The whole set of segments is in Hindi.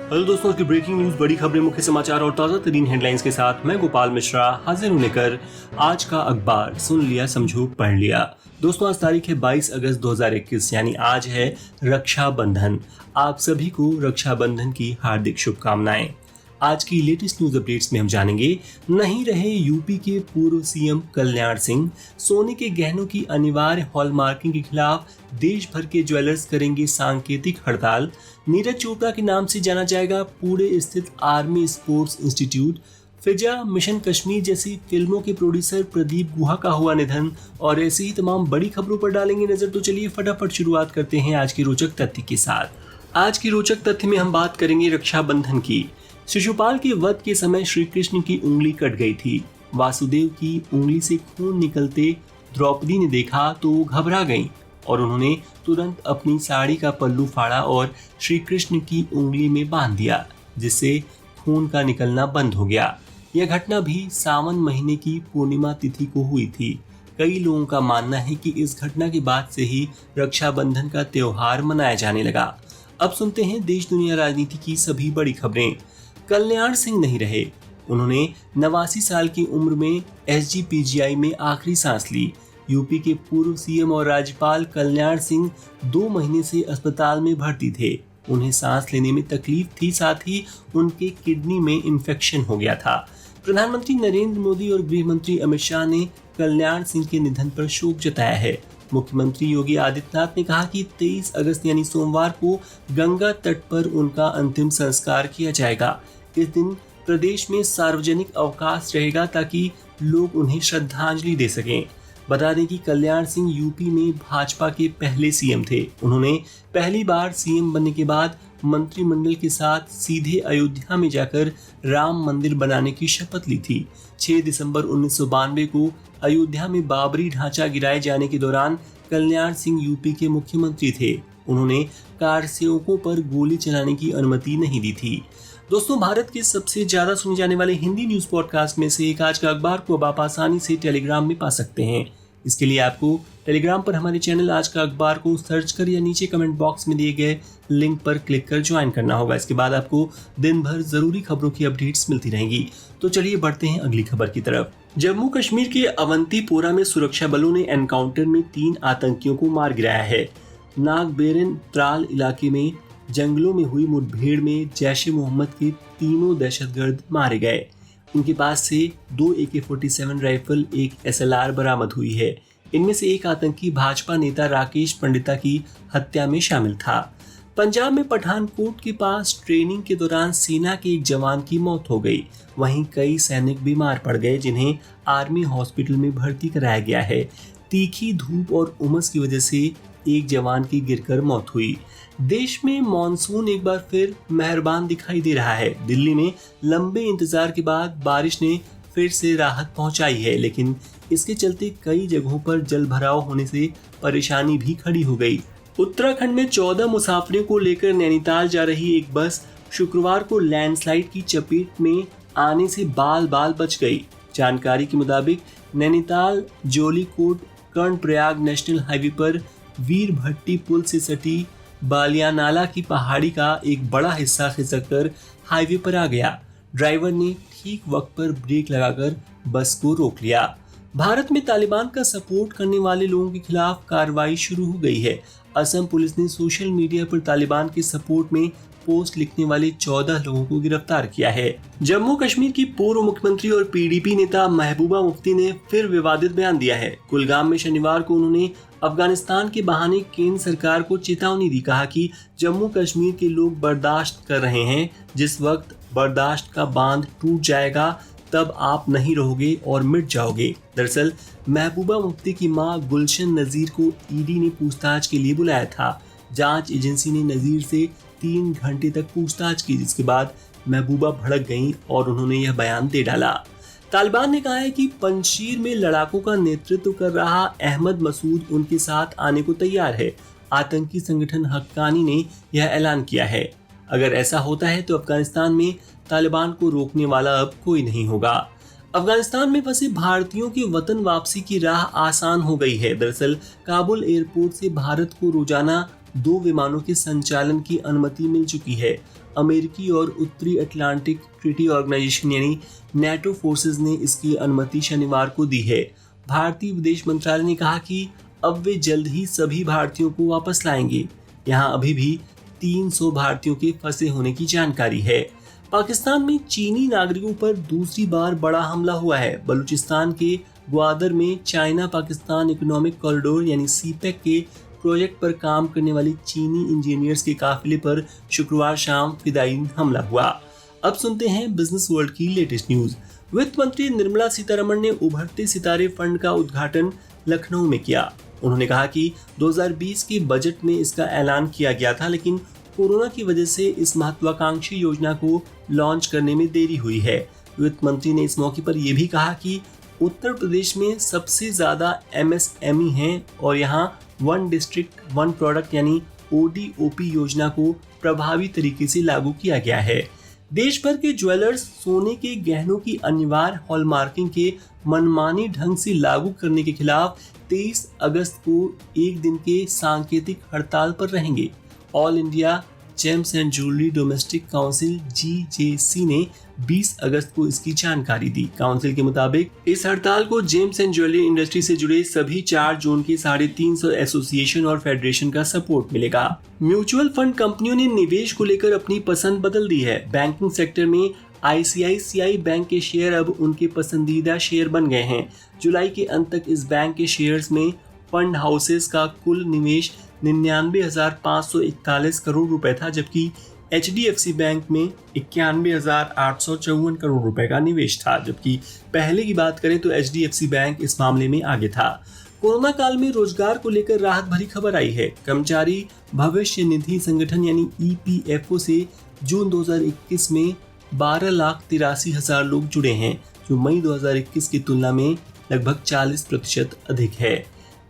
हेलो दोस्तों की ब्रेकिंग न्यूज, बड़ी खबरें, मुख्य समाचार और ताजा तरीन हेडलाइंस के साथ मैं गोपाल मिश्रा हाजिर हूं लेकर आज का अखबार। सुन लिया, समझो, पढ़ लिया। दोस्तों आज तारीख है 22 अगस्त 2021, यानी आज है रक्षाबंधन। आप सभी को रक्षाबंधन की हार्दिक शुभकामनाएं। आज की लेटेस्ट न्यूज अपडेट्स में हम जानेंगे, नहीं रहे यूपी के पूर्व सीएम कल्याण सिंह, सोने के गहनों की अनिवार्य हॉलमार्किंग के खिलाफ देश भर के ज्वेलर्स करेंगे सांकेतिक हड़ताल, नीरज चोपड़ा के नाम से जाना जाएगा पुणे स्थित आर्मी स्पोर्ट्स इंस्टीट्यूट, फिजा, मिशन कश्मीर जैसी फिल्मों के प्रोड्यूसर प्रदीप गुहा का हुआ निधन और ऐसी ही तमाम बड़ी खबरों पर डालेंगे नजर। तो चलिए फटाफट शुरुआत करते हैं आज की रोचक तथ्य के साथ। आज की रोचक तथ्य में हम बात करेंगे रक्षाबंधन की। शिशुपाल के वध के समय श्री कृष्ण की उंगली कट गई थी। वासुदेव की उंगली से खून निकलते द्रौपदी ने देखा तो घबरा गईं और उन्होंने तुरंत अपनी साड़ी का पल्लू फाड़ा और श्री कृष्ण की उंगली में बांध दिया, जिससे खून का निकलना बंद हो गया। यह घटना भी सावन महीने की पूर्णिमा तिथि को हुई थी। कई लोगों का मानना है कि इस घटना के बाद से ही रक्षाबंधन का त्योहार मनाया जाने लगा। अब सुनते हैं देश दुनिया राजनीति की सभी बड़ी खबरें। कल्याण सिंह नहीं रहे। उन्होंने 89 साल की उम्र में एसजीपीजीआई में आखिरी सांस ली। यूपी के पूर्व सीएम और राज्यपाल कल्याण सिंह 2 महीने से अस्पताल में भर्ती थे। उन्हें सांस लेने में तकलीफ थी, साथ ही उनके किडनी में इंफेक्शन हो गया था। प्रधानमंत्री नरेंद्र मोदी और गृह मंत्री अमित शाह ने कल्याण सिंह के निधन पर शोक जताया है। मुख्यमंत्री योगी आदित्यनाथ ने कहा कि 23 अगस्त यानी सोमवार को गंगा तट पर उनका अंतिम संस्कार किया जाएगा। इस दिन प्रदेश में सार्वजनिक अवकाश रहेगा ताकि लोग उन्हें श्रद्धांजलि दे सकें। बता दें कि कल्याण सिंह यूपी में भाजपा के पहले सीएम थे। उन्होंने पहली बार सीएम बनने के बाद मंत्रिमंडल के साथ सीधे अयोध्या में जाकर राम मंदिर बनाने की शपथ ली थी। 6 दिसंबर 1992 को अयोध्या में बाबरी ढांचा गिराए जाने के दौरान कल्याण सिंह यूपी के मुख्यमंत्री थे। उन्होंने कार सेवकों पर गोली चलाने की अनुमति नहीं दी थी। दोस्तों, भारत के सबसे ज्यादा सुने जाने वाले हिंदी न्यूज पॉडकास्ट में से एक आज का अखबार को अब आप आसानी से टेलीग्राम में पा सकते हैं। इसके लिए आपको टेलीग्राम पर हमारे चैनल आज का अखबार को सर्च कर या नीचे कमेंट बॉक्स में दिए गए लिंक पर क्लिक कर ज्वाइन करना होगा। इसके बाद आपको दिन भर जरूरी खबरों की अपडेट्स मिलती रहेंगी। तो चलिए बढ़ते हैं अगली खबर की तरफ। जम्मू कश्मीर के अवंतीपोरा में सुरक्षा बलों ने एनकाउंटर में 3 आतंकियों को मार गिराया है। नागबेरन त्राल इलाके में जंगलों में हुई मुठभेड़ में जैश-ए-मोहम्मद के 3 दहशतगर्द मारे गए। इनके पास से 2 AK-47 राइफल, 1 SLR बरामद हुई है। इनमें से एक आतंकी भाजपा नेता राकेश पंडिता की हत्या में शामिल था। पंजाब में पठानकोट के पास ट्रेनिंग के दौरान सेना के एक जवान की मौत हो गई। वहीं कई सैनिक बीमार पड़ गए, जिन्हें आर्मी हॉस्पिटल में भर्ती कराया गया है। तीखी धूप और उमस की वजह से एक जवान की गिरकर मौत हुई। देश में मॉनसून एक बार फिर मेहरबान दिखाई दे रहा है। दिल्ली में लंबे इंतजार के बाद बारिश ने फिर से राहत पहुंचाई है, लेकिन इसके चलते कई जगहों पर जल भराव होने से परेशानी भी खड़ी हो गई। उत्तराखंड में 14 मुसाफिरों को लेकर नैनीताल जा रही एक बस शुक्रवार को लैंडस्लाइड की चपेट में आने से बाल बाल बच गई। जानकारी के मुताबिक नैनीताल जोलीकोट कर्णप्रयाग नेशनल हाईवे पर वीर भट्टी पुल से सटी बालियानाला की पहाड़ी का एक बड़ा हिस्सा खिसककर हाईवे पर आ गया। ड्राइवर ने ठीक वक्त पर ब्रेक लगाकर बस को रोक लिया। भारत में तालिबान का सपोर्ट करने वाले लोगों के खिलाफ कार्रवाई शुरू हो गई है। असम पुलिस ने सोशल मीडिया पर तालिबान के सपोर्ट में पोस्ट लिखने वाले 14 लोगों को गिरफ्तार किया है। जम्मू कश्मीर की पूर्व मुख्यमंत्री और पीडीपी नेता महबूबा मुफ्ती ने फिर विवादित बयान दिया है। कुलगाम में शनिवार को उन्होंने अफगानिस्तान के बहाने केंद्र सरकार को चेतावनी दी। कहा कि जम्मू कश्मीर के लोग बर्दाश्त कर रहे हैं, जिस वक्त बर्दाश्त का बांध टूट जाएगा तब आप नहीं रहोगे और मिट जाओगे। दरअसल महबूबा मुफ्ती की मां गुलशन नजीर को ईडी ने पूछताछ के लिए बुलाया था। जांच एजेंसी ने नजीर से 3 घंटे तक पूछताछ की, जिसके बाद महबूबा भड़क गईं और उन्होंने यह बयान दे डाला। तालिबान ने कहा है कि पंजशीर में लड़ाकों का नेतृत्व कर रहा अहमद मसूद उनके साथ आने को तैयार है। आतंकी संगठन हक्कानी ने यह ऐलान किया है। अगर ऐसा होता है तो अफगानिस्तान में तालिबान को रोकने वाला अब कोई नहीं होगा। अफगानिस्तान में फंसे भारतीयों की वतन वापसी की राह आसान हो गई है। दरअसल काबुल एयरपोर्ट से भारत को रोजाना 2 विमानों के संचालन की अनुमति मिल चुकी है। अमेरिकी और उत्तरी अटलांटिक ट्रीटी ऑर्गेनाइजेशन यानी नेटो फोर्सेस ने इसकी अनुमति शनिवार को दी है। भारतीय विदेश मंत्रालय ने कहा कि अब वे जल्द ही सभी भारतीयों को वापस लाएंगे। यहाँ अभी भी 300 भारतीयों के फंसे होने की जानकारी है। पाकिस्तान में चीनी नागरिकों पर दूसरी बार बड़ा हमला हुआ है। बलूचिस्तान के ग्वादर में चाइना पाकिस्तान इकोनॉमिक कॉरिडोर यानी सीपेक के प्रोजेक्ट पर काम करने वाली चीनी इंजीनियर्स के काफिले पर शुक्रवार शाम फिदाई हमला हुआ। अब सुनते हैं बिजनेस वर्ल्ड की लेटेस्ट न्यूज। वित्त मंत्री निर्मला सीतारमण ने उभरते सितारे फंड का उद्घाटन लखनऊ में किया। उन्होंने कहा कि 2020 के बजट में इसका ऐलान किया गया था, लेकिन कोरोना की वजह से इस महत्वाकांक्षी योजना को लॉन्च करने में देरी हुई है। वित्त मंत्री ने इस मौके पर यह भी कहा कि उत्तर प्रदेश में सबसे ज्यादा MSME हैं और यहाँ वन डिस्ट्रिक्ट वन प्रोडक्ट यानी ODOP योजना को प्रभावी तरीके से लागू किया गया है। देश भर के ज्वेलर्स सोने के गहनों की अनिवार्य हॉलमार्किंग के मनमानी ढंग से लागू करने के खिलाफ 23 अगस्त को एक दिन के सांकेतिक हड़ताल पर रहेंगे। All India James and jewellery domestic council GJC ने 20 अगस्त को इसकी जानकारी दी। काउंसिल के मुताबिक इस हड़ताल को जेम्स एंड ज्वेलरी इंडस्ट्री से जुड़े सभी 4 जोन के 350 एसोसिएशन और फेडरेशन का सपोर्ट मिलेगा। म्यूचुअल फंड कंपनियों ने निवेश को लेकर अपनी पसंद बदल दी है। बैंकिंग सेक्टर में ICICI बैंक के शेयर अब उनके पसंदीदा शेयर बन गए हैं। जुलाई के अंत तक इस बैंक के शेयर्स में फंड हाउसेस का कुल निवेश 99,541 करोड़ रुपए था, जबकि HDFC बैंक में 91,854 करोड़ रुपए का निवेश था। जबकि पहले की बात करें तो HDFC बैंक इस मामले में आगे था। कोरोना काल में रोजगार को लेकर राहत भरी खबर आई है। कर्मचारी भविष्य निधि संगठन यानी EPFO से जून 2021 में 12,83,000 लोग जुड़े हैं, जो मई 2021 की तुलना में लगभग 40% अधिक है।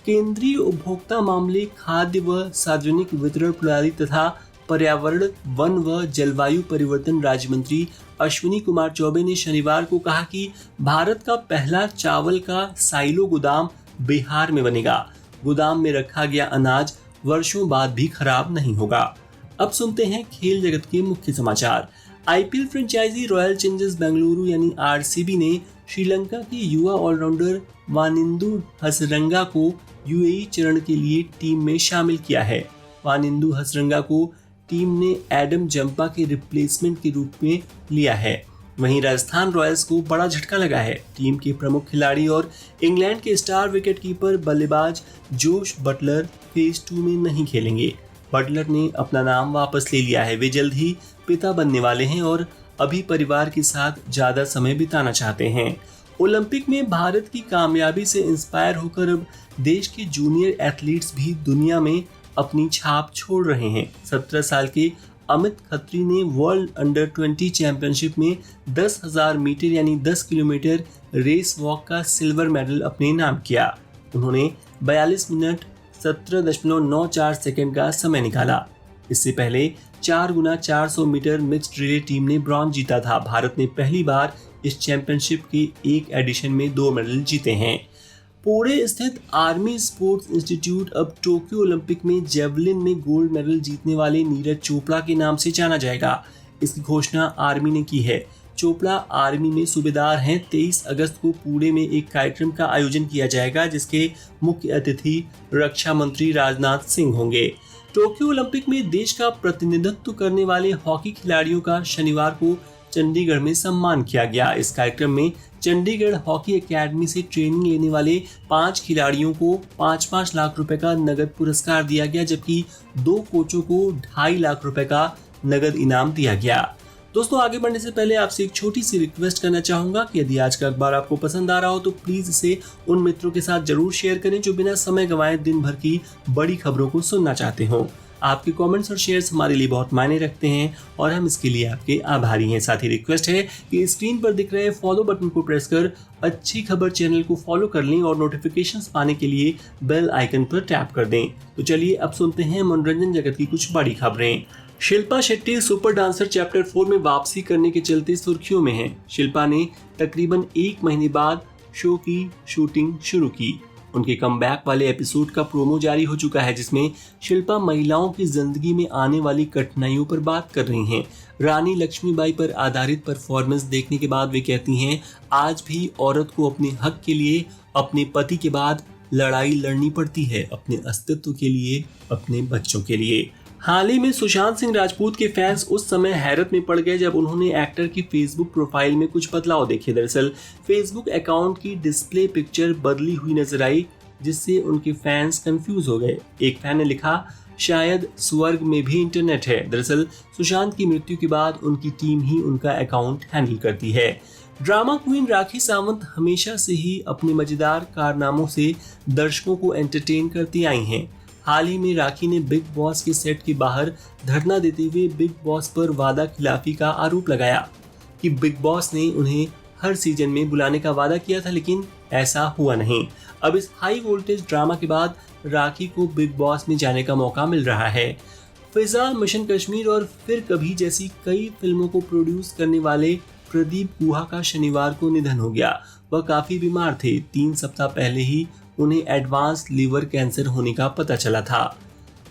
केंद्रीय उपभोक्ता मामले, खाद्य व सार्वजनिक वितरण प्रणाली तथा पर्यावरण, वन व जलवायु परिवर्तन राज्य मंत्री अश्विनी कुमार चौबे ने शनिवार को कहा कि भारत का पहला चावल का साइलो गोदाम बिहार में बनेगा। गोदाम में रखा गया अनाज वर्षों बाद भी खराब नहीं होगा। अब सुनते हैं खेल जगत के मुख्य समाचार। IPL franchise Royal Challengers Bengaluru यानी RCB ने श्रीलंका के युवा ऑलराउंडर वानिंदु हसरंगा को UAE चरण के लिए टीम में शामिल किया है। वानिंदु हसरंगा को टीम ने एडम जंपा के रिप्लेसमेंट के रूप में लिया है। वहीं राजस्थान रॉयल्स को बड़ा झटका लगा है। टीम के प्रमुख खिलाड़ी और इंग्लैंड के स्टार विकेटकीपर बल्लेबाज जोश बटलर फेज 2 में नहीं खेलेंगे। बटलर ने अपना नाम वापस ले लिया है। वे जल्द ही पिता बनने वाले हैं और अभी परिवार के साथ ज्यादा समय बिताना चाहते हैं। ओलंपिक में भारत की कामयाबी से इंस्पायर होकर अब देश के जूनियर एथलीट्स भी दुनिया में अपनी छाप छोड़ रहे हैं। 17 साल के अमित खत्री ने वर्ल्ड अंडर 20 चैंपियनशिप में 10,000 मीटर यानी 10 किलोमीटर रेस वॉक का सिल्वर मेडल अपने नाम किया। उन्होंने 42 मिनट 17.94 सेकंड का समय निकाला। इससे पहले 4x400 metre mixed relay team ने ब्रॉन्ज जीता था। भारत ने पहली बार इस चैंपियनशिप के एक एडिशन में 2 मेडल जीते हैं। पुणे स्थित आर्मी स्पोर्ट्स इंस्टीट्यूट अब टोक्यो ओलंपिक में जेवलिन में गोल्ड मेडल जीतने वाले नीरज चोपड़ा के नाम से जाना जाएगा। इसकी घोषणा आर्मी ने की है। चोपड़ा आर्मी में सूबेदार हैं। 23 अगस्त को पुणे में एक कार्यक्रम का आयोजन किया जाएगा, जिसके मुख्य अतिथि रक्षा मंत्री राजनाथ सिंह होंगे। टोक्यो ओलंपिक में देश का प्रतिनिधित्व करने वाले हॉकी खिलाड़ियों का शनिवार को चंडीगढ़ में सम्मान किया गया। इस कार्यक्रम में चंडीगढ़ हॉकी एकेडमी से ट्रेनिंग लेने वाले 5 खिलाड़ियों को 5-5 लाख रुपए का नगद पुरस्कार दिया गया, जबकि 2 कोचों को 2.5 लाख रुपए का नगद इनाम दिया गया। दोस्तों, आगे बढ़ने से पहले आपसे एक छोटी सी रिक्वेस्ट करना चाहूंगा कि यदि आज का अखबार आपको पसंद आ रहा हो तो प्लीज इसे उन मित्रों के साथ जरूर शेयर करें जो बिना समय गंवाए दिन भर की बड़ी खबरों को सुनना चाहते हो। आपके कमेंट्स और शेयर्स हमारे लिए बहुत मायने रखते हैं और हम इसके लिए आपके आभारी हैं। साथ ही रिक्वेस्ट है कि स्क्रीन पर दिख रहे फॉलो बटन को प्रेस कर अच्छी खबर चैनल को फॉलो कर लें और नोटिफिकेशंस पाने के लिए बेल आइकन पर टैप कर दें। तो चलिए अब सुनते हैं मनोरंजन जगत की कुछ बड़ी खबरें। Shilpa Shetty super dancer chapter 4 में वापसी करने के चलते सुर्खियों में हैं। शिल्पा ने तकरीबन 1 महीने बाद शो की शूटिंग शुरू की। उनके कमबैक वाले एपिसोड का प्रोमो जारी हो चुका है, जिसमें शिल्पा महिलाओं की जिंदगी में आने वाली कठिनाइयों पर बात कर रही हैं। रानी लक्ष्मीबाई पर आधारित परफॉर्मेंस देखने के बाद वे कहती हैं, आज भी औरत को अपने हक के लिए अपने पति के बाद लड़ाई लड़नी पड़ती है, अपने अस्तित्व के लिए, अपने बच्चों के लिए। हाल ही में सुशांत सिंह राजपूत के फैंस उस समय हैरत में पड़ गए जब उन्होंने एक्टर की फेसबुक प्रोफाइल में कुछ बदलाव देखे। दरअसल फेसबुक अकाउंट की डिस्प्ले पिक्चर बदली हुई नजर आई, जिससे उनके फैंस कंफ्यूज हो गए। एक फैन ने लिखा, शायद स्वर्ग में भी इंटरनेट है। दरअसल सुशांत की मृत्यु के बाद उनकी टीम ही उनका अकाउंट हैंडल करती है। ड्रामा क्वीन राखी सावंत हमेशा से ही अपने मजेदार कारनामों से दर्शकों को एंटरटेन करती आई हैं। हाल ही में राखी ने बिग बॉस के सेट के बाहर धरना देते हुए बिग बॉस पर वादा खिलाफी का आरोप लगाया कि बिग बॉस ने उन्हें हर सीजन में बुलाने का वादा किया था, लेकिन ऐसा हुआ नहीं। अब इस हाई वोल्टेज ड्रामा के बाद राखी को बिग बॉस में जाने का मौका मिल रहा है। फिजा, मिशन कश्मीर और फिर कभी जैसी कई फिल्मों को प्रोड्यूस करने वाले प्रदीप गुहा का शनिवार को निधन हो गया। वह काफी बीमार थे। 3 सप्ताह पहले ही उन्हें एडवांस लीवर कैंसर होने का पता चला था।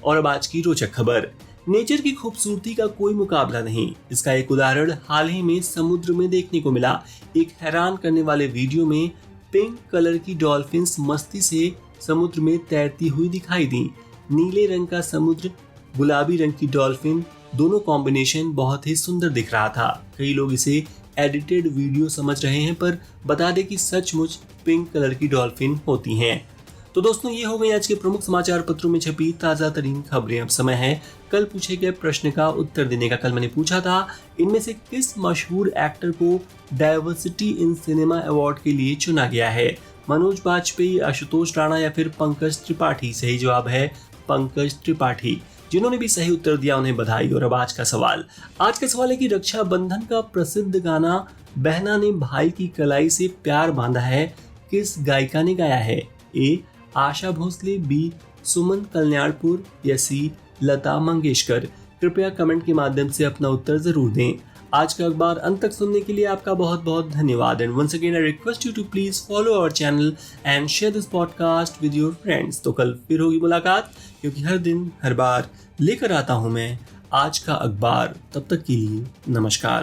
और अब आज की रोचक खबर, नेचर की खूबसूरती का कोई मुकाबला नहीं। इसका एक उदाहरण हाल ही में समुद्र में देखने को मिला। एक हैरान करने वाले वीडियो में पिंक कलर की डॉल्फिन्स मस्ती से समुद्र में तैरती हुई दिखाई दी। नीले रंग का समुद्र, गुलाबी रंग की डॉल्फिन, दोनों कॉम्बिनेशन बहुत ही सुंदर दिख रहा था। कई लोग इसे एडिटेड वीडियो समझ रहे हैं, पर बता दें कि सचमुच पिंक कलर की डॉल्फिन होती हैं। तो दोस्तों, ये हो गई आज के प्रमुख समाचार पत्रों में छपी ताजा तरीन खबरें। अब समय है कल पूछे गए प्रश्न का उत्तर देने का। कल मैंने पूछा था, इनमें से किस मशहूर एक्टर को डाइवर्सिटी इन सिनेमा अवार्ड के लिए चुना गया है? मनोज बाजपेयी, आशुतोष राणा या फिर पंकज त्रिपाठी? सही जवाब है पंकज त्रिपाठी। जिन्होंने भी सही उत्तर दिया उन्हें बधाई। और अब आज का सवाल है कि रक्षाबंधन का प्रसिद्ध गाना बहना ने भाई की कलाई से प्यार बांधा है किस गायिका ने गाया है? ए आशा भोसले, बी सुमन कल्याणपुर या सी लता मंगेशकर? कृपया कमेंट के माध्यम से अपना उत्तर जरूर दें। आज का अखबार अंत तक सुनने के लिए आपका बहुत बहुत धन्यवाद। And once again I request you to please follow our channel and share this podcast with your friends. तो कल फिर होगी मुलाकात, क्योंकि हर दिन हर बार लेकर आता हूं मैं आज का अखबार। तब तक के लिए नमस्कार।